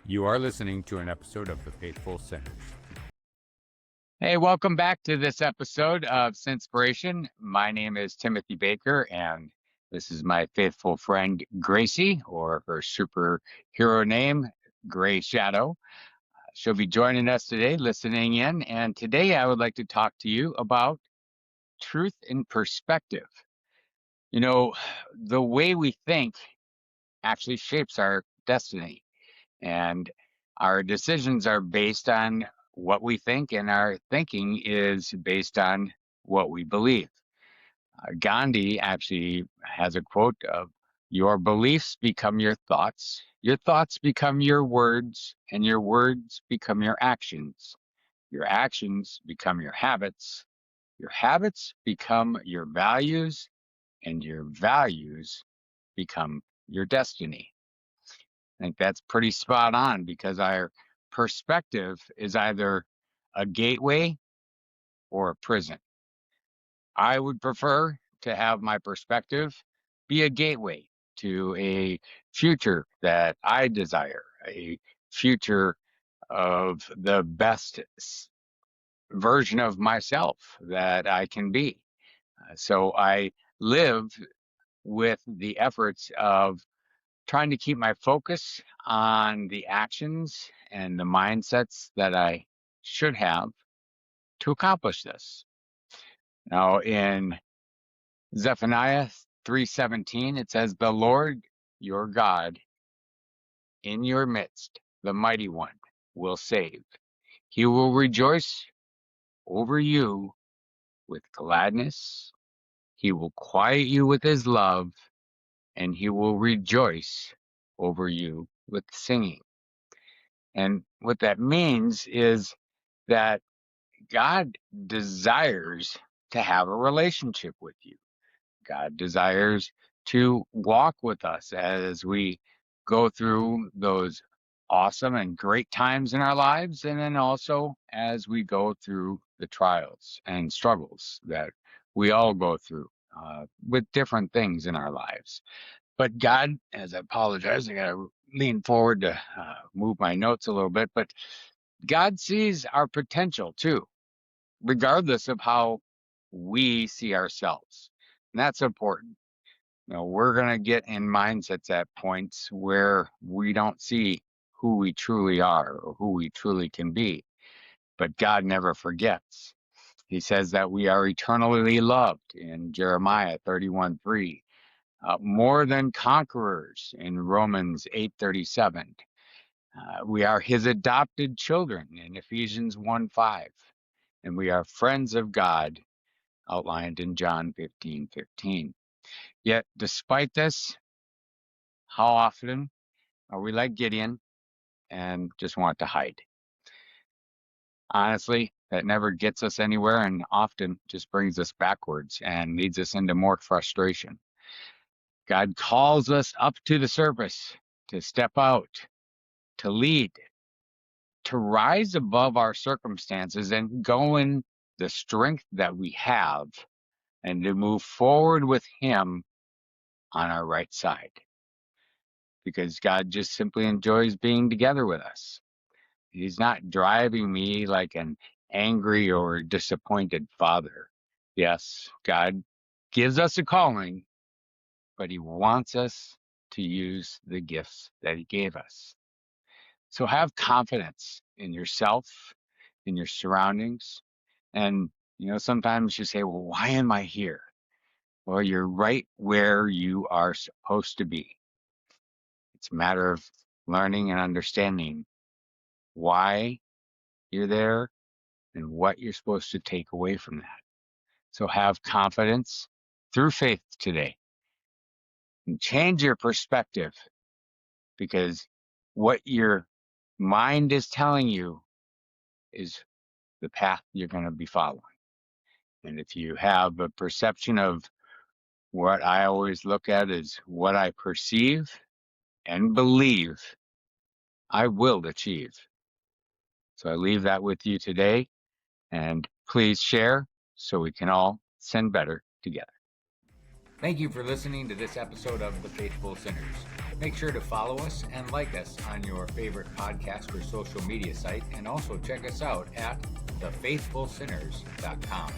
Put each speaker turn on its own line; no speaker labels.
You are listening to an episode of The Faithful Sinners.
Hey, welcome back to this episode of SINspiration. My name is Timothy Baker, and this is my faithful friend Gracie, or her superhero name, Gray Shadow. She'll be joining us today, listening in, and today I would like to talk to you about truth and perspective. You know, the way we think actually shapes our destiny. And our decisions are based on what we think, and our thinking is based on what we believe. Gandhi actually has a quote of, "Your beliefs become your thoughts become your words, and your words become your actions become your habits become your values, and your values become your destiny." I think that's pretty spot on because our perspective is either a gateway or a prison. I would prefer to have my perspective be a gateway to a future that I desire, a future of the best version of myself that I can be. So I live with the efforts of trying to keep my focus on the actions and the mindsets that I should have to accomplish this. Now, in Zephaniah 3:17, it says, "The Lord your God in your midst, the mighty one, will save. He will rejoice over you with gladness. He will quiet you with his love, and he will rejoice over you with singing." And what that means is that God desires to have a relationship with you. God desires to walk with us as we go through those awesome and great times in our lives, and then also as we go through the trials and struggles that we all go through with different things in our lives. But God, as I apologize, I got to lean forward to move my notes a little bit, but God sees our potential too, regardless of how we see ourselves. And that's important. You know, we're going to get in mindsets at points where we don't see who we truly are or who we truly can be. But God never forgets. He says that we are eternally loved in Jeremiah 31:3, more than conquerors in Romans 8:37. We are his adopted children in Ephesians 1:5, and we are friends of God outlined in John 15:15. Yet, despite this, how often are we like Gideon and just want to hide? Honestly, that never gets us anywhere and often just brings us backwards and leads us into more frustration. God calls us up to the surface, to step out, to lead, to rise above our circumstances and go in the strength that we have, and to move forward with him on our right side, because God just simply enjoys being together with us. He's not driving me like an angry or disappointed father. Yes, God gives us a calling, but he wants us to use the gifts that he gave us. So have confidence in yourself, in your surroundings. And, sometimes you say, well, why am I here? Well, you're right where you are supposed to be. It's a matter of learning and understanding why you're there and what you're supposed to take away from that. So have confidence through faith today and change your perspective, because what your mind is telling you is the path you're going to be following. And if you have a perception of what I always look at is what I perceive and believe, I will achieve. So I leave that with you today, and please share so we can all sin better together. Thank you for listening to this episode of The Faithful Sinners.
Make sure to follow us and like us on your favorite podcast or social media site, and also check us out at thefaithfulsinners.com.